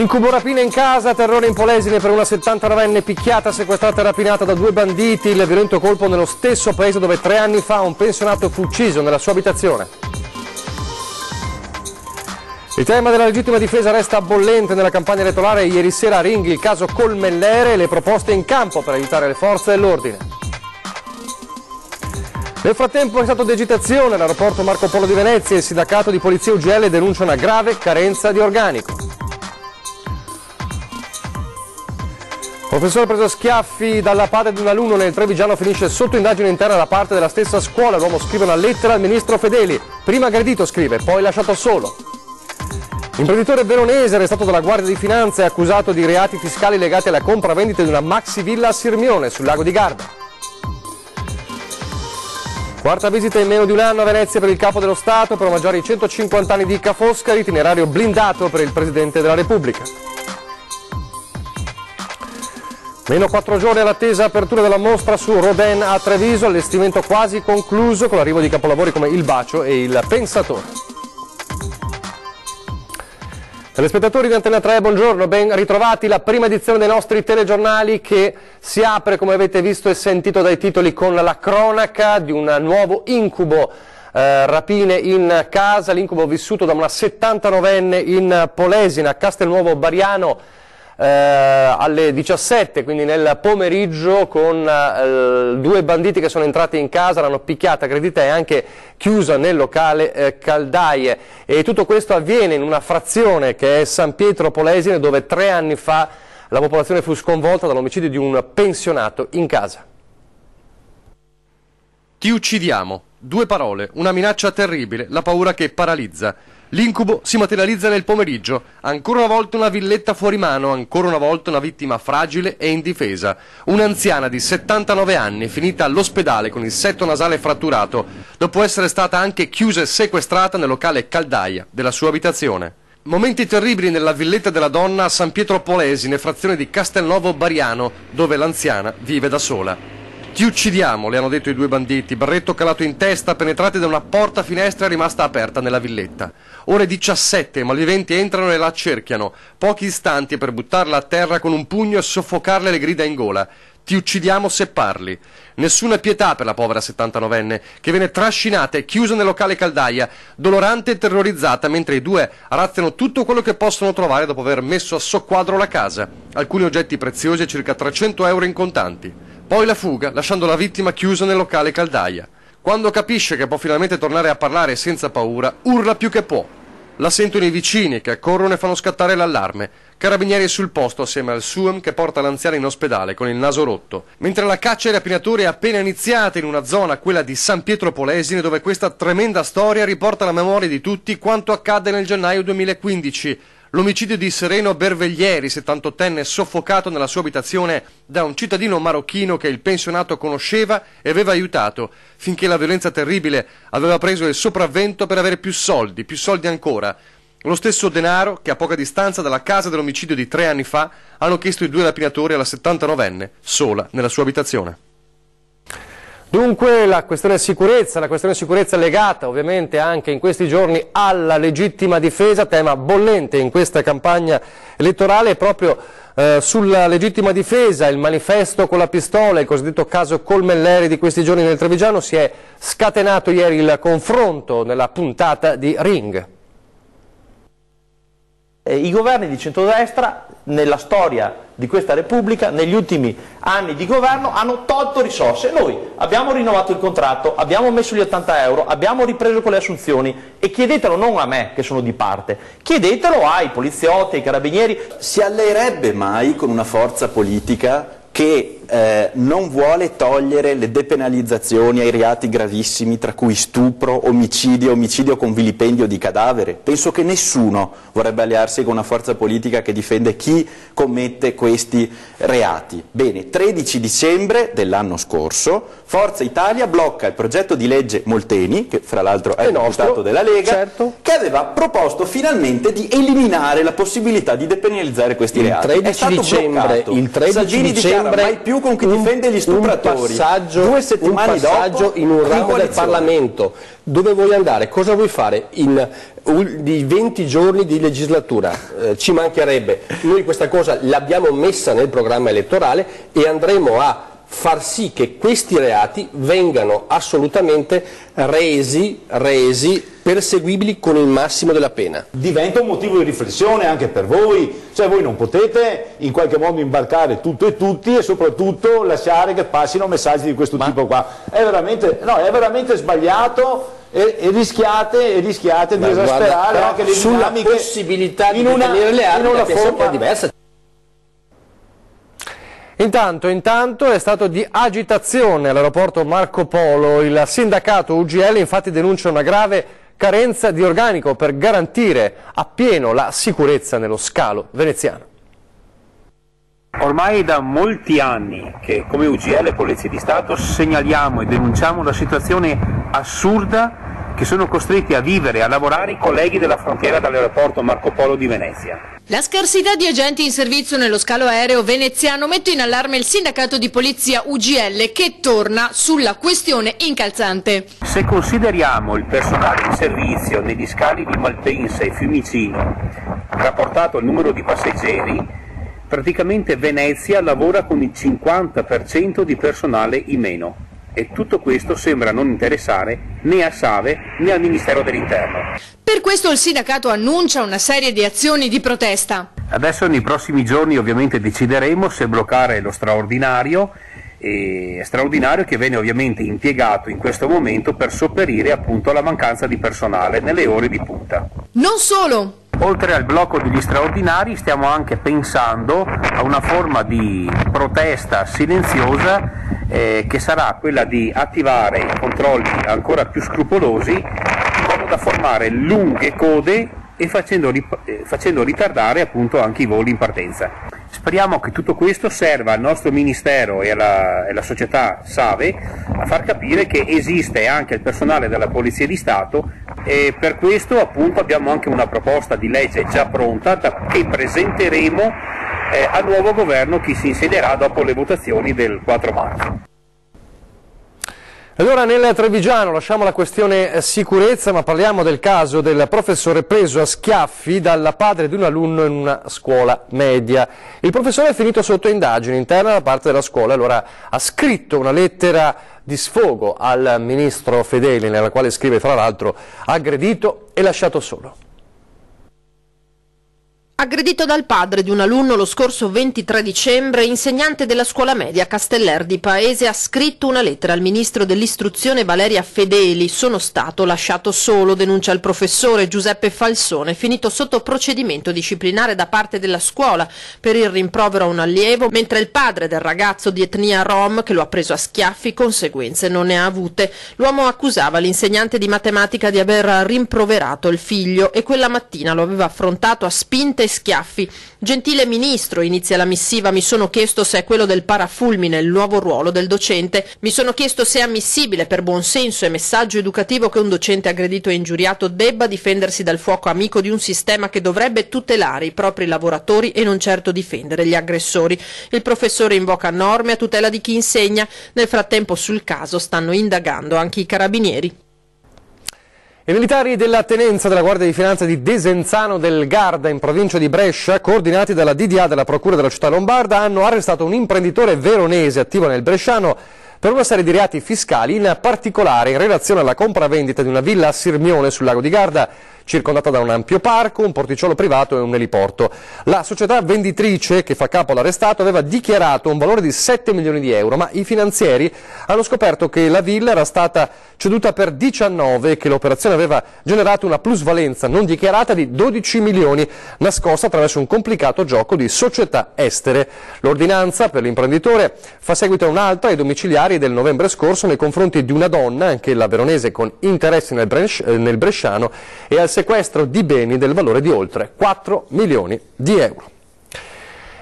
Incubo rapina in casa, terrore in Polesine per una 79enne picchiata, sequestrata e rapinata da 2 banditi. Il violento colpo nello stesso paese dove 3 anni fa un pensionato fu ucciso nella sua abitazione. Il tema della legittima difesa resta bollente nella campagna elettorale. Ieri sera a Ring il caso Colmellere e le proposte in campo per aiutare le forze dell'ordine. Nel frattempo è stato d'agitazione all'aeroporto Marco Polo di Venezia. Il sindacato di polizia UGL denuncia una grave carenza di organico. Professore preso a schiaffi dalla padre di un alunno nel Trevigiano finisce sotto indagine interna da parte della stessa scuola. L'uomo scrive una lettera al ministro Fedeli. Prima aggredito, scrive, poi lasciato solo. Imprenditore veronese arrestato dalla Guardia di Finanza e accusato di reati fiscali legati alla compravendita di una maxi villa a Sirmione sul lago di Garda. Quarta visita in meno di un anno a Venezia per il Capo dello Stato per omaggiare i 150 anni di Ca' Foscari, itinerario blindato per il Presidente della Repubblica. Meno 4 giorni all'attesa apertura della mostra su Rodin a Treviso, allestimento quasi concluso con l'arrivo di capolavori come Il Bacio e Il Pensatore. Telespettatori di Antena 3, buongiorno, ben ritrovati. La prima edizione dei nostri telegiornali che si apre, come avete visto e sentito dai titoli, con la cronaca di un nuovo incubo. Rapine in casa, l'incubo vissuto da una 79enne in Polesine, a Castelnuovo Bariano, alle 17, quindi nel pomeriggio, con 2 banditi che sono entrati in casa, l'hanno picchiata, aggredita e anche chiusa nel locale caldaie, e tutto questo avviene in una frazione che è San Pietro Polesine, dove 3 anni fa la popolazione fu sconvolta dall'omicidio di un pensionato in casa. Ti uccidiamo, 2 parole, una minaccia terribile, la paura che paralizza. L'incubo si materializza nel pomeriggio, ancora una volta una villetta fuori mano, ancora una volta una vittima fragile e indifesa. Un'anziana di 79 anni, finita all'ospedale con il setto nasale fratturato, dopo essere stata anche chiusa e sequestrata nel locale caldaia della sua abitazione. Momenti terribili nella villetta della donna a San Pietro Polesine, frazione di Castelnuovo Bariano, dove l'anziana vive da sola. Ti uccidiamo, le hanno detto i 2 banditi, berretto calato in testa, penetrati da una porta finestra rimasta aperta nella villetta. Ore 17, i malviventi entrano e la accerchiano, pochi istanti per buttarla a terra con un pugno e soffocarle le grida in gola. Ti uccidiamo se parli. Nessuna pietà per la povera 79enne, che viene trascinata e chiusa nel locale caldaia, dolorante e terrorizzata, mentre i 2 razziano tutto quello che possono trovare dopo aver messo a soqquadro la casa. Alcuni oggetti preziosi e circa 300 euro in contanti. Poi la fuga, lasciando la vittima chiusa nel locale caldaia. Quando capisce che può finalmente tornare a parlare senza paura, urla più che può. La sentono i vicini che accorrono e fanno scattare l'allarme. Carabinieri sul posto assieme al SUEM che porta l'anziana in ospedale con il naso rotto. Mentre la caccia ai rapinatori è appena iniziata in una zona, quella di San Pietro Polesine, dove questa tremenda storia riporta alla memoria di tutti quanto accadde nel gennaio 2015. L'omicidio di Sereno Berveglieri, 78enne, soffocato nella sua abitazione da un cittadino marocchino che il pensionato conosceva e aveva aiutato, finché la violenza terribile aveva preso il sopravvento per avere più soldi ancora. Lo stesso denaro che a poca distanza dalla casa dell'omicidio di 3 anni fa hanno chiesto i 2 rapinatori alla 79enne, sola nella sua abitazione. Dunque la questione sicurezza legata ovviamente anche in questi giorni alla legittima difesa, tema bollente in questa campagna elettorale. Proprio sulla legittima difesa, il manifesto con la pistola, il cosiddetto caso Colmellere di questi giorni nel Trevigiano, si è scatenato ieri il confronto nella puntata di Ring. I governi di centrodestra nella storia di questa Repubblica, negli ultimi anni di governo, hanno tolto risorse. Noi abbiamo rinnovato il contratto, abbiamo messo gli 80 euro, abbiamo ripreso con le assunzioni, e chiedetelo non a me che sono di parte, chiedetelo ai poliziotti, ai carabinieri. Si alleerebbe mai con una forza politica che non vuole togliere le depenalizzazioni ai reati gravissimi, tra cui stupro, omicidio con vilipendio di cadavere? Penso che nessuno vorrebbe allearsi con una forza politica che difende chi commette questi reati. Bene, 13 dicembre dell'anno scorso Forza Italia blocca il progetto di legge Molteni, che fra l'altro è deputato della Lega, certo, che aveva proposto finalmente di eliminare la possibilità di depenalizzare questi reati. Il 13 dicembre Salvini dichiara mai più più con chi difende gli stupratori. 2 settimane dopo, in un ramo del Parlamento. Dove vuoi andare? Cosa vuoi fare di 20 giorni di legislatura? Ci mancherebbe. Noi questa cosa l'abbiamo messa nel programma elettorale e andremo a far sì che questi reati vengano assolutamente resi perseguibili con il massimo della pena. Diventa un motivo di riflessione anche per voi, cioè voi non potete in qualche modo imbarcare tutto e tutti e soprattutto lasciare che passino messaggi di questo tipo qua. È veramente sbagliato e rischiate di esasperare anche le dinamiche sulla possibilità di detenere le armi, in una forma diversa. Intanto è stato di agitazione all'aeroporto Marco Polo. Il sindacato UGL infatti denuncia una grave carenza di organico per garantire appieno la sicurezza nello scalo veneziano. Ormai da molti anni che come UGL Polizia di Stato segnaliamo e denunciamo una situazione assurda che sono costretti a vivere e a lavorare i colleghi della frontiera dall'aeroporto Marco Polo di Venezia. La scarsità di agenti in servizio nello scalo aereo veneziano mette in allarme il sindacato di polizia UGL che torna sulla questione incalzante. Se consideriamo il personale in servizio negli scali di Malpensa e Fiumicino rapportato al numero di passeggeri, praticamente Venezia lavora con il 50% di personale in meno. E tutto questo sembra non interessare né a Save né al Ministero dell'Interno. Per questo il sindacato annuncia una serie di azioni di protesta. Adesso nei prossimi giorni ovviamente decideremo se bloccare lo straordinario che viene ovviamente impiegato in questo momento per sopperire appunto alla mancanza di personale nelle ore di punta. Non solo! Oltre al blocco degli straordinari stiamo anche pensando a una forma di protesta silenziosa che sarà quella di attivare controlli ancora più scrupolosi in modo da formare lunghe code e facendo ritardare appunto anche i voli in partenza. Speriamo che tutto questo serva al nostro Ministero e alla società Save a far capire che esiste anche il personale della Polizia di Stato e per questo appunto abbiamo anche una proposta di legge già pronta che presenteremo al nuovo governo che si insedierà dopo le votazioni del 4 marzo. Allora nel Trevigiano lasciamo la questione sicurezza, ma parliamo del caso del professore preso a schiaffi dal padre di un alunno in una scuola media. Il professore è finito sotto indagine interna da parte della scuola, allora ha scritto una lettera di sfogo al ministro Fedeli, nella quale scrive fra l'altro aggredito e lasciato solo. Aggredito dal padre di un alunno lo scorso 23 dicembre, insegnante della scuola media Casteller di Paese ha scritto una lettera al ministro dell'istruzione Valeria Fedeli. Sono stato lasciato solo, denuncia il professore Giuseppe Falsone, finito sotto procedimento disciplinare da parte della scuola per il rimprovero a un allievo, mentre il padre del ragazzo di etnia rom, che lo ha preso a schiaffi, conseguenze non ne ha avute. L'uomo accusava l'insegnante di matematica di aver rimproverato il figlio e quella mattina lo aveva affrontato a spinte e schiaffi. Gentile ministro, inizia la missiva, mi sono chiesto se è quello del parafulmine il nuovo ruolo del docente. Mi sono chiesto se è ammissibile per buon senso e messaggio educativo che un docente aggredito e ingiuriato debba difendersi dal fuoco amico di un sistema che dovrebbe tutelare i propri lavoratori e non certo difendere gli aggressori. Il professore invoca norme a tutela di chi insegna. Nel frattempo sul caso stanno indagando anche i carabinieri. I militari della tenenza della Guardia di Finanza di Desenzano del Garda, in provincia di Brescia, coordinati dalla DDA della Procura della città lombarda, hanno arrestato un imprenditore veronese attivo nel Bresciano per una serie di reati fiscali, in particolare in relazione alla compravendita di una villa a Sirmione sul lago di Garda, circondata da un ampio parco, un porticciolo privato e un eliporto. La società venditrice che fa capo all'arrestato aveva dichiarato un valore di 7 milioni di euro, ma i finanzieri hanno scoperto che la villa era stata ceduta per 19 e che l'operazione aveva generato una plusvalenza non dichiarata di 12 milioni, nascosta attraverso un complicato gioco di società estere. L'ordinanza per l'imprenditore fa seguito a un'altra ai domiciliari del novembre scorso nei confronti di una donna, anche la veronese, con interessi nel Bresciano, e al sequestro di beni del valore di oltre 4 milioni di euro.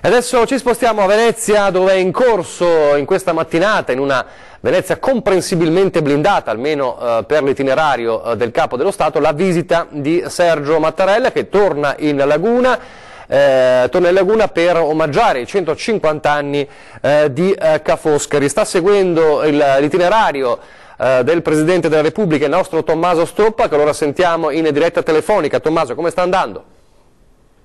Adesso ci spostiamo a Venezia, dove è in corso in questa mattinata, in una Venezia comprensibilmente blindata, almeno per l'itinerario del Capo dello Stato, la visita di Sergio Mattarella, che torna in Laguna. torna in laguna per omaggiare i 150 anni di Ca' Foscari. Sta seguendo l'itinerario del Presidente della Repubblica, il nostro Tommaso Stoppa, che allora sentiamo in diretta telefonica. Tommaso, come sta andando?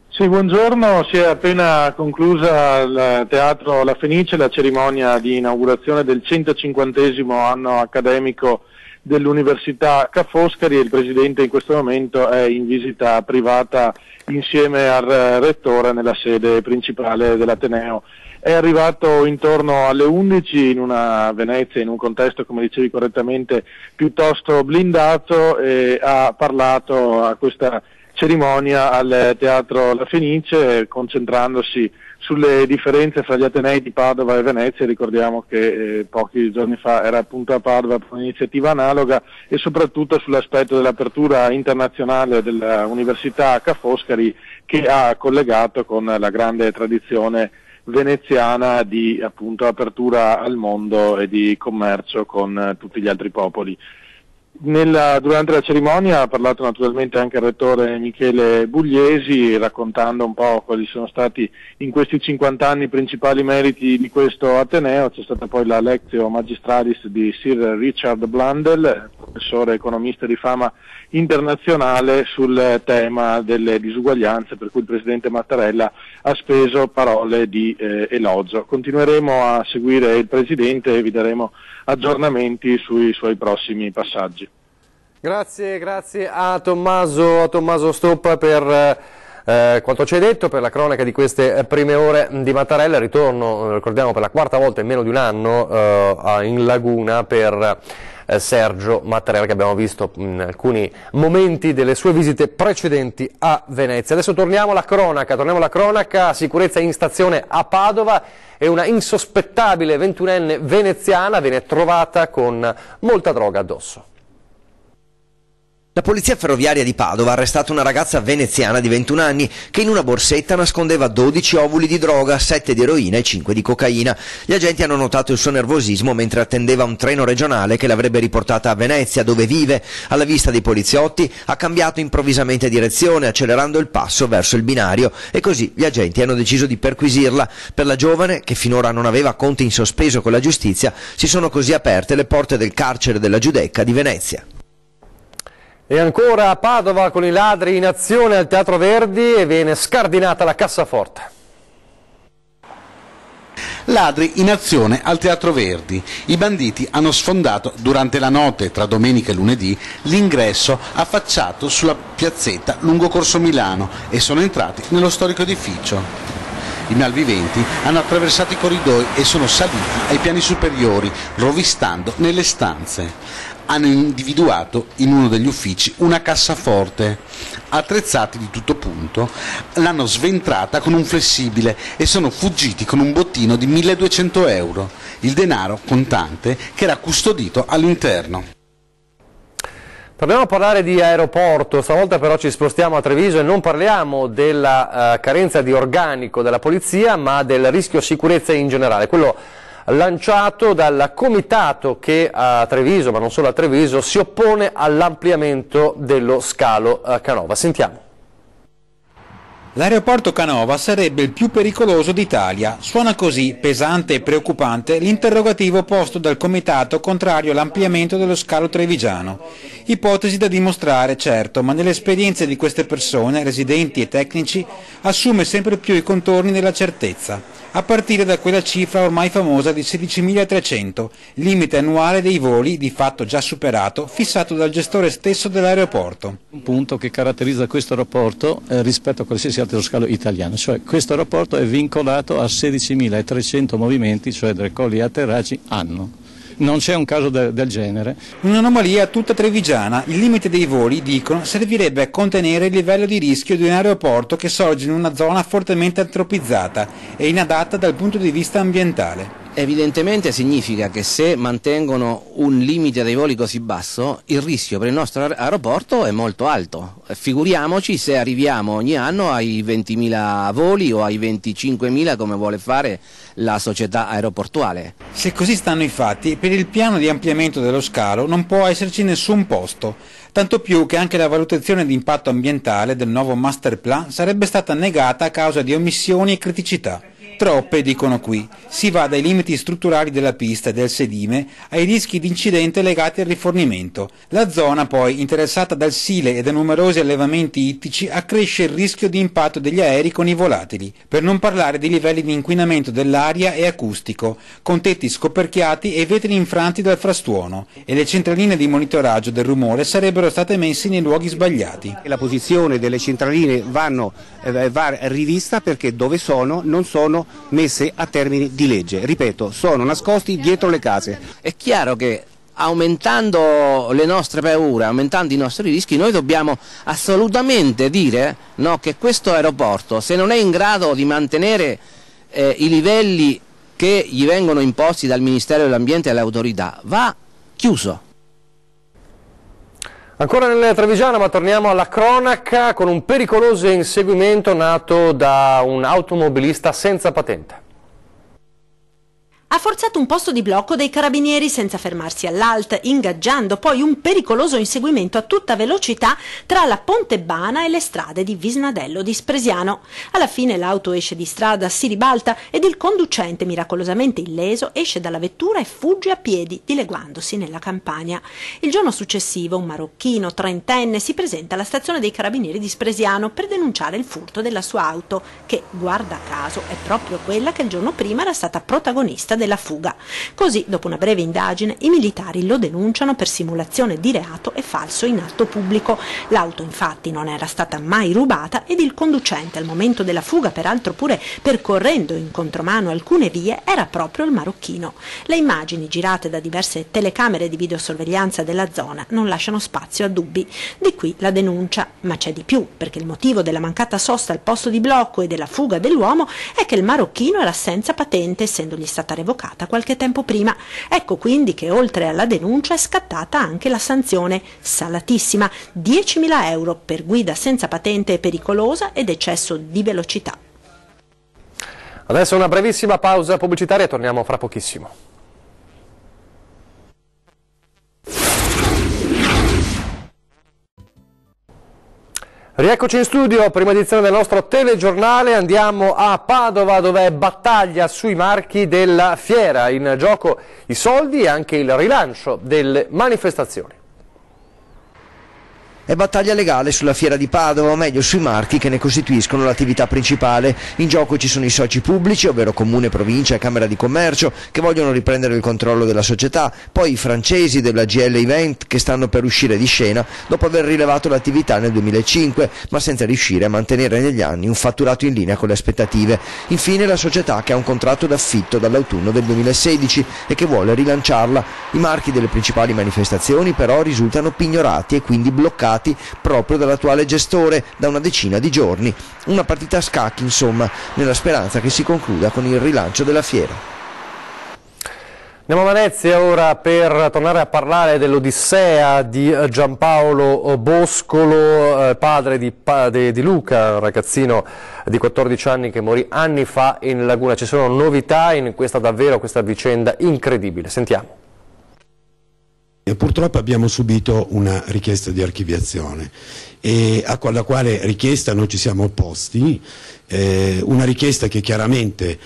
Sì, buongiorno, si è appena conclusa al Teatro La Fenice la cerimonia di inaugurazione del 150° anno accademico dell'Università Ca' Foscari e il Presidente in questo momento è in visita privata insieme al Rettore nella sede principale dell'Ateneo. È arrivato intorno alle 11 in una Venezia, in un contesto, come dicevi correttamente, piuttosto blindato, e ha parlato a questa cerimonia al Teatro La Fenice, concentrandosi sulle differenze fra gli Atenei di Padova e Venezia. Ricordiamo che pochi giorni fa era appunto a Padova per un'iniziativa analoga, e soprattutto sull'aspetto dell'apertura internazionale dell'Università Ca' Foscari, che ha collegato con la grande tradizione veneziana di appunto apertura al mondo e di commercio con tutti gli altri popoli. Durante la cerimonia ha parlato naturalmente anche il rettore Michele Bugliesi, raccontando un po' quali sono stati in questi 50 anni i principali meriti di questo Ateneo. C'è stata poi la Lectio Magistralis di Sir Richard Blundell, professore economista di fama internazionale, sul tema delle disuguaglianze, per cui il Presidente Mattarella ha speso parole di elogio. Continueremo a seguire il Presidente e vi daremo aggiornamenti sui suoi prossimi passaggi. Grazie a Tommaso Stoppa per quanto ci hai detto, per la cronaca di queste prime ore di Mattarella. Ritorno, ricordiamo, per la quarta volta in meno di un anno in laguna per Sergio Mattarella, che abbiamo visto in alcuni momenti delle sue visite precedenti a Venezia. Adesso torniamo alla cronaca, sicurezza in stazione a Padova, e una insospettabile 21enne veneziana viene trovata con molta droga addosso. La polizia ferroviaria di Padova ha arrestato una ragazza veneziana di 21 anni che in una borsetta nascondeva 12 ovuli di droga, 7 di eroina e 5 di cocaina. Gli agenti hanno notato il suo nervosismo mentre attendeva un treno regionale che l'avrebbe riportata a Venezia, dove vive. Alla vista dei poliziotti ha cambiato improvvisamente direzione, accelerando il passo verso il binario, e così gli agenti hanno deciso di perquisirla. Per la giovane, che finora non aveva conti in sospeso con la giustizia, si sono così aperte le porte del carcere della Giudecca di Venezia. E ancora a Padova, con i ladri in azione al Teatro Verdi, e viene scardinata la cassaforte. Ladri in azione al Teatro Verdi. I banditi hanno sfondato durante la notte tra domenica e lunedì l'ingresso affacciato sulla piazzetta lungo Corso Milano e sono entrati nello storico edificio. I malviventi hanno attraversato i corridoi e sono saliti ai piani superiori, rovistando nelle stanze. Hanno individuato in uno degli uffici una cassaforte. Attrezzati di tutto punto, l'hanno sventrata con un flessibile e sono fuggiti con un bottino di 1.200 euro, il denaro contante che era custodito all'interno. Torniamo a parlare di aeroporto, stavolta però ci spostiamo a Treviso e non parliamo della carenza di organico della polizia, ma del rischio sicurezza in generale, quello lanciato dal comitato che a Treviso, ma non solo a Treviso, si oppone all'ampliamento dello scalo Canova. Sentiamo. L'aeroporto Canova sarebbe il più pericoloso d'Italia. Suona così pesante e preoccupante l'interrogativo posto dal comitato contrario all'ampliamento dello scalo trevigiano. Ipotesi da dimostrare, certo, ma nelle esperienze di queste persone, residenti e tecnici, assume sempre più i contorni della certezza, a partire da quella cifra ormai famosa di 16.300, limite annuale dei voli, di fatto già superato, fissato dal gestore stesso dell'aeroporto. Un punto che caratterizza questo aeroporto rispetto a qualsiasi altro scalo italiano, cioè questo aeroporto è vincolato a 16.300 movimenti, cioè decolli e atterraggi anno. Non c'è un caso del genere. Un'anomalia tutta trevigiana. Il limite dei voli, dicono, servirebbe a contenere il livello di rischio di un aeroporto che sorge in una zona fortemente antropizzata e inadatta dal punto di vista ambientale. Evidentemente significa che se mantengono un limite dei voli così basso, il rischio per il nostro aeroporto è molto alto. Figuriamoci se arriviamo ogni anno ai 20.000 voli o ai 25.000 come vuole fare la società aeroportuale. Se così stanno i fatti, per il piano di ampliamento dello scalo non può esserci nessun posto, tanto più che anche la valutazione di impatto ambientale del nuovo master plan sarebbe stata negata a causa di omissioni e criticità. Troppe, dicono qui. Si va dai limiti strutturali della pista e del sedime ai rischi di incidente legati al rifornimento. La zona, poi, interessata dal Sile e da numerosi allevamenti ittici, accresce il rischio di impatto degli aerei con i volatili, per non parlare dei livelli di inquinamento dell'aria e acustico, con tetti scoperchiati e vetri infranti dal frastuono, e le centraline di monitoraggio del rumore sarebbero state messe nei luoghi sbagliati. La posizione delle centraline va rivista perché dove sono non sono messe a termini di legge, ripeto, sono nascosti dietro le case. È chiaro che aumentando le nostre paure, aumentando i nostri rischi, noi dobbiamo assolutamente dire che questo aeroporto, se non è in grado di mantenere i livelli che gli vengono imposti dal Ministero dell'Ambiente e alle autorità, va chiuso. Ancora nel Trevigiano, ma torniamo alla cronaca con un pericoloso inseguimento nato da un automobilista senza patente. Ha forzato un posto di blocco dei carabinieri senza fermarsi all'alt, ingaggiando poi un pericoloso inseguimento a tutta velocità tra la Pontebana e le strade di Visnadello di Spresiano. Alla fine l'auto esce di strada, si ribalta ed il conducente, miracolosamente illeso, esce dalla vettura e fugge a piedi, dileguandosi nella campagna. Il giorno successivo un marocchino trentenne si presenta alla stazione dei carabinieri di Spresiano per denunciare il furto della sua auto, che, guarda caso, è proprio quella che il giorno prima era stata protagonista della fuga. Così, dopo una breve indagine, i militari lo denunciano per simulazione di reato e falso in atto pubblico. L'auto infatti non era stata mai rubata ed il conducente al momento della fuga, peraltro pure percorrendo in contromano alcune vie, era proprio il marocchino. Le immagini girate da diverse telecamere di videosorveglianza della zona non lasciano spazio a dubbi. Di qui la denuncia, ma c'è di più, perché il motivo della mancata sosta al posto di blocco e della fuga dell'uomo è che il marocchino era senza patente, essendogli stata revocata qualche tempo prima. Ecco quindi che oltre alla denuncia è scattata anche la sanzione salatissima, 10.000 euro per guida senza patente pericolosa ed eccesso di velocità. Adesso una brevissima pausa pubblicitaria e torniamo fra pochissimo. Rieccoci in studio, prima edizione del nostro telegiornale, andiamo a Padova dove è battaglia sui marchi della fiera, in gioco i soldi e anche il rilancio delle manifestazioni. È battaglia legale sulla fiera di Padova, o meglio sui marchi che ne costituiscono l'attività principale. In gioco ci sono i soci pubblici, ovvero Comune, Provincia e Camera di Commercio, che vogliono riprendere il controllo della società, poi i francesi della GL Event che stanno per uscire di scena dopo aver rilevato l'attività nel 2005, ma senza riuscire a mantenere negli anni un fatturato in linea con le aspettative. Infine la società che ha un contratto d'affitto dall'autunno del 2016 e che vuole rilanciarla. I marchi delle principali manifestazioni però risultano pignorati e quindi bloccati proprio dall'attuale gestore da una decina di giorni. Una partita a scacchi, insomma, nella speranza che si concluda con il rilancio della fiera. Andiamo a Venezia ora per tornare a parlare dell'odissea di Giampaolo Boscolo, padre di Luca, un ragazzino di 14 anni che morì anni fa in laguna. Ci sono novità in questa vicenda incredibile. Sentiamo. Purtroppo abbiamo subito una richiesta di archiviazione e alla quale richiesta noi ci siamo opposti, una richiesta che chiaramente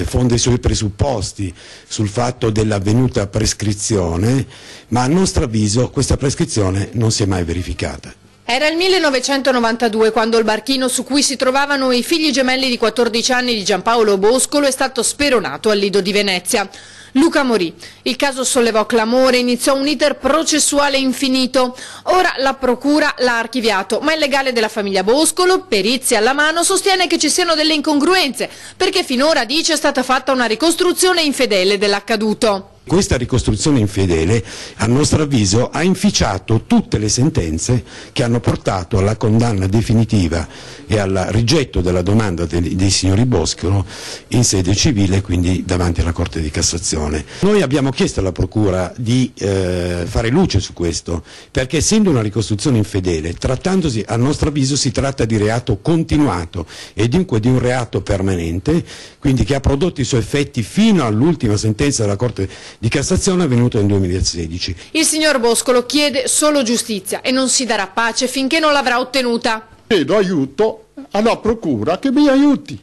fonda i suoi presupposti sul fatto dell'avvenuta prescrizione, ma a nostro avviso questa prescrizione non si è mai verificata. Era il 1992 quando il barchino su cui si trovavano i figli gemelli di 14 anni di Giampaolo Boscolo è stato speronato al Lido di Venezia. Luca morì. Il caso sollevò clamore e iniziò un iter processuale infinito. Ora la procura l'ha archiviato, ma il legale della famiglia Boscolo, perizie alla mano, sostiene che ci siano delle incongruenze, perché finora, dice, è stata fatta una ricostruzione infedele dell'accaduto. Questa ricostruzione infedele, a nostro avviso, ha inficiato tutte le sentenze che hanno portato alla condanna definitiva e al rigetto della domanda dei signori Boscolo in sede civile, quindi davanti alla Corte di Cassazione. Noi abbiamo chiesto alla Procura di fare luce su questo, perché essendo una ricostruzione infedele, trattandosi, a nostro avviso, si tratta di reato continuato e dunque di un reato permanente, quindi che ha prodotto i suoi effetti fino all'ultima sentenza della Corte di Cassazione avvenuta nel 2016. Il signor Boscolo chiede solo giustizia e non si darà pace finché non l'avrà ottenuta. Chiedo aiuto alla Procura che mi aiuti.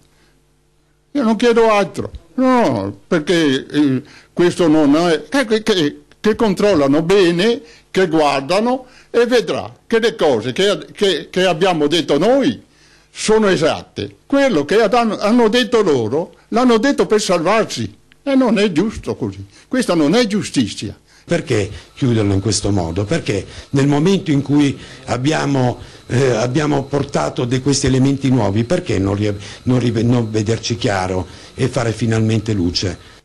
Io non chiedo altro, no, perché questo non è... che controllano bene, che guardano e vedrà che le cose che abbiamo detto noi sono esatte. Quello che hanno detto loro l'hanno detto per salvarsi e non è giusto così. Questa non è giustizia. Perché chiuderlo in questo modo? Perché nel momento in cui abbiamo portato questi elementi nuovi, perché non vederci chiaro e fare finalmente luce?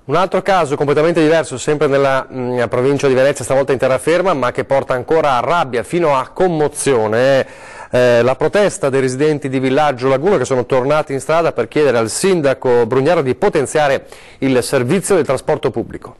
Un altro caso completamente diverso, sempre nella provincia di Venezia, stavolta in terraferma, ma che porta ancora a rabbia fino a commozione, è la protesta dei residenti di Villaggio Laguna che sono tornati in strada per chiedere al sindaco Brugnaro di potenziare il servizio del trasporto pubblico.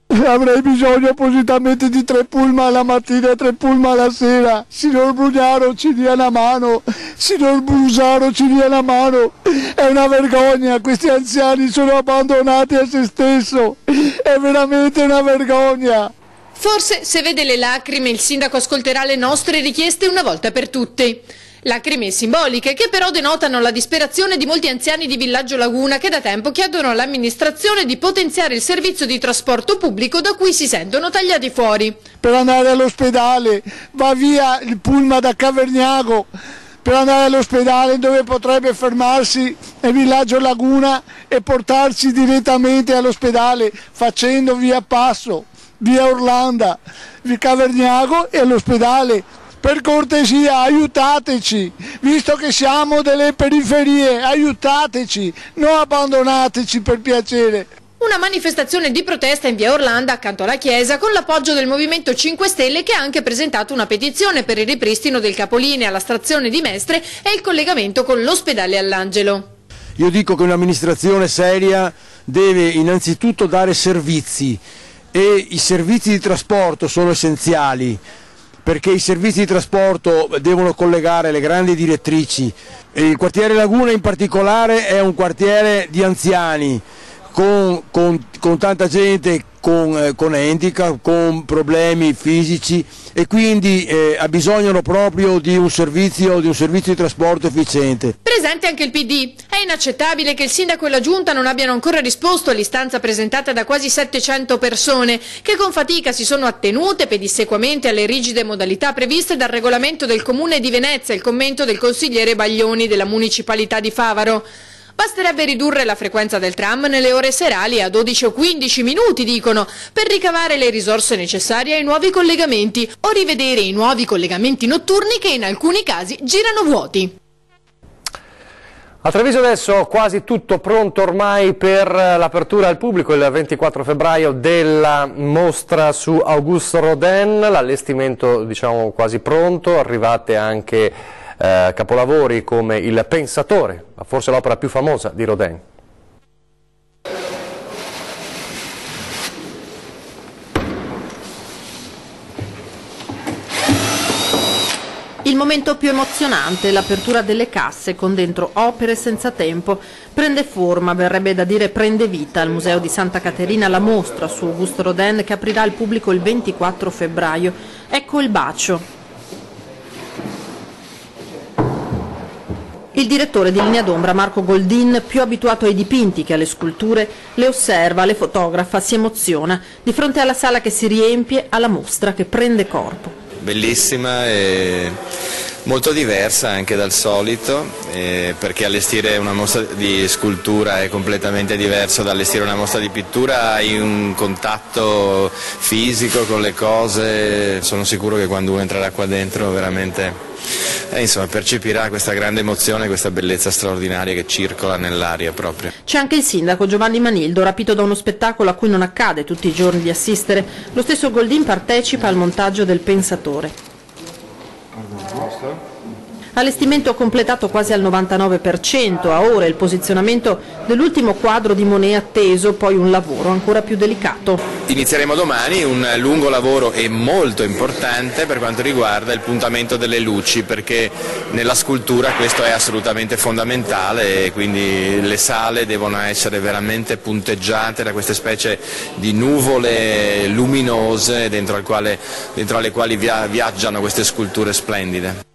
Avrei bisogno appositamente di 3 pullman la mattina e 3 pullman la sera. Signor Brugnaro ci dia una mano, signor Brusaro ci dia una mano. È una vergogna, questi anziani sono abbandonati a se stesso, è veramente una vergogna. Forse, se vede le lacrime, il sindaco ascolterà le nostre richieste una volta per tutte. Lacrime simboliche che però denotano la disperazione di molti anziani di Villaggio Laguna che da tempo chiedono all'amministrazione di potenziare il servizio di trasporto pubblico da cui si sentono tagliati fuori. Per andare all'ospedale va via il pullman da Caverniago, per andare all'ospedale dove potrebbe fermarsi è Villaggio Laguna e portarsi direttamente all'ospedale facendo via Passo, via Orlando, via Caverniago e all'ospedale. Per cortesia aiutateci, visto che siamo delle periferie, aiutateci, non abbandonateci per piacere. Una manifestazione di protesta in via Orlando accanto alla chiesa con l'appoggio del Movimento 5 Stelle che ha anche presentato una petizione per il ripristino del capolinea alla stazione di Mestre e il collegamento con l'ospedale All'Angelo. Io dico che un'amministrazione seria deve innanzitutto dare servizi e i servizi di trasporto sono essenziali, perché i servizi di trasporto devono collegare le grandi direttrici. E il quartiere Laguna in particolare è un quartiere di anziani, con tanta gente con handicap, con problemi fisici e quindi abbisognano proprio di un servizio di trasporto efficiente. Presente anche il PD. È inaccettabile che il sindaco e la giunta non abbiano ancora risposto all'istanza presentata da quasi 700 persone che con fatica si sono attenute pedissequamente alle rigide modalità previste dal regolamento del Comune di Venezia, il commento del consigliere Baglioni della municipalità di Favaro. Basterebbe ridurre la frequenza del tram nelle ore serali a 12 o 15 minuti, dicono, per ricavare le risorse necessarie ai nuovi collegamenti o rivedere i nuovi collegamenti notturni che in alcuni casi girano vuoti. A Treviso adesso quasi tutto pronto ormai per l'apertura al pubblico il 24 febbraio della mostra su Auguste Rodin, l'allestimento diciamo quasi pronto, arrivate anche capolavori come Il Pensatore, forse l'opera più famosa di Rodin. Il momento più emozionante, l'apertura delle casse con dentro opere senza tempo. Prende forma, verrebbe da dire prende vita, al Museo di Santa Caterina la mostra su Auguste Rodin che aprirà al pubblico il 24 febbraio. Ecco il bacio. Il direttore di Linea d'Ombra, Marco Goldin, più abituato ai dipinti che alle sculture, le osserva, le fotografa, si emoziona. Di fronte alla sala che si riempie, alla mostra che prende corpo. Bellissima e molto diversa anche dal solito, perché allestire una mostra di scultura è completamente diverso da allestire una mostra di pittura, hai un contatto fisico con le cose, sono sicuro che quando uno entrerà qua dentro veramente e insomma percepirà questa grande emozione, questa bellezza straordinaria che circola nell'aria proprio. C'è anche il sindaco Giovanni Manildo, rapito da uno spettacolo a cui non accade tutti i giorni di assistere. Lo stesso Goldin partecipa al montaggio del Pensatore. Allestimento completato quasi al 99%, a ora il posizionamento dell'ultimo quadro di Monet atteso, poi un lavoro ancora più delicato. Inizieremo domani un lungo lavoro e molto importante per quanto riguarda il puntamento delle luci, perché nella scultura questo è assolutamente fondamentale e quindi le sale devono essere veramente punteggiate da queste specie di nuvole luminose dentro alle quali viaggiano queste sculture splendide.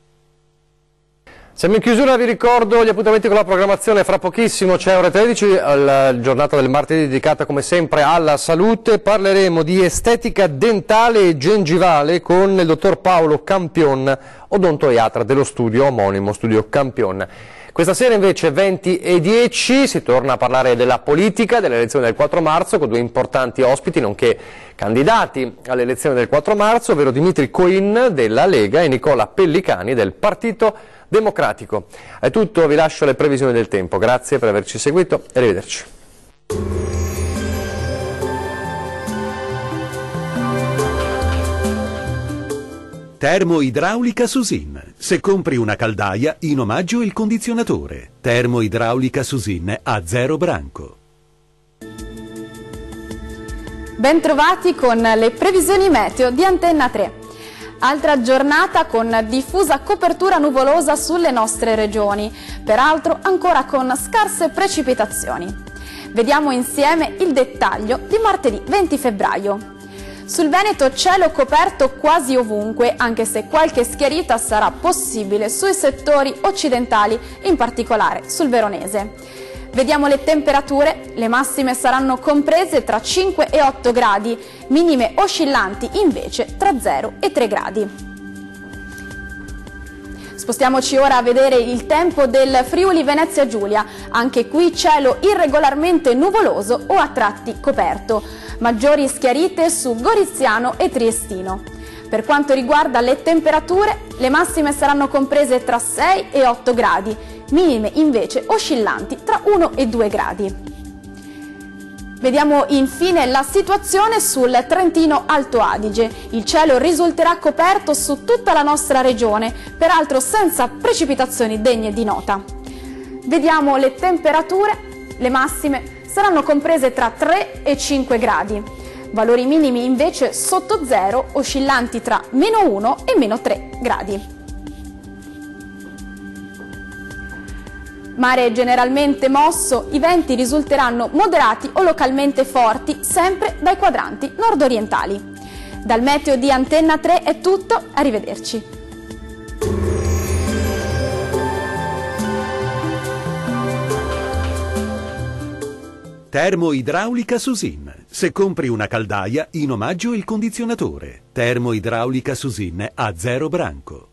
Siamo in chiusura, vi ricordo gli appuntamenti con la programmazione, fra pochissimo c'è ore 13, la giornata del martedì dedicata come sempre alla salute, parleremo di estetica dentale e gengivale con il dottor Paolo Campion, odontoiatra dello studio omonimo, Studio Campion. Questa sera invece 20:10 si torna a parlare della politica, delle elezioni del 4 marzo con due importanti ospiti nonché candidati alle elezioni del 4 marzo, ovvero Dimitri Coin della Lega e Nicola Pellicani del Partito Democratico. È tutto, vi lascio le previsioni del tempo. Grazie per averci seguito e arrivederci. Termoidraulica Susin. Se compri una caldaia, in omaggio il condizionatore. Termoidraulica Susin a 0 branco. Bentrovati con le previsioni meteo di Antenna 3. Altra giornata con diffusa copertura nuvolosa sulle nostre regioni, peraltro ancora con scarse precipitazioni. Vediamo insieme il dettaglio di martedì 20 febbraio. Sul Veneto cielo coperto quasi ovunque, anche se qualche schiarita sarà possibile sui settori occidentali, in particolare sul veronese. Vediamo le temperature, le massime saranno comprese tra 5 e 8 gradi, minime oscillanti invece tra 0 e 3 gradi. Spostiamoci ora a vedere il tempo del Friuli Venezia Giulia, anche qui cielo irregolarmente nuvoloso o a tratti coperto, maggiori schiarite su Goriziano e Triestino. Per quanto riguarda le temperature, le massime saranno comprese tra 6 e 8 gradi, minime invece oscillanti tra 1 e 2 gradi. Vediamo infine la situazione sul Trentino Alto Adige. Il cielo risulterà coperto su tutta la nostra regione, peraltro senza precipitazioni degne di nota. Vediamo le temperature, le massime saranno comprese tra 3 e 5 gradi. Valori minimi invece sotto zero, oscillanti tra -1 e -3 gradi. Mare generalmente mosso, i venti risulteranno moderati o localmente forti, sempre dai quadranti nord-orientali. Dal meteo di Antenna 3 è tutto, arrivederci. Termoidraulica Susin. Se compri una caldaia, in omaggio il condizionatore. Termoidraulica Susin a 0 branco.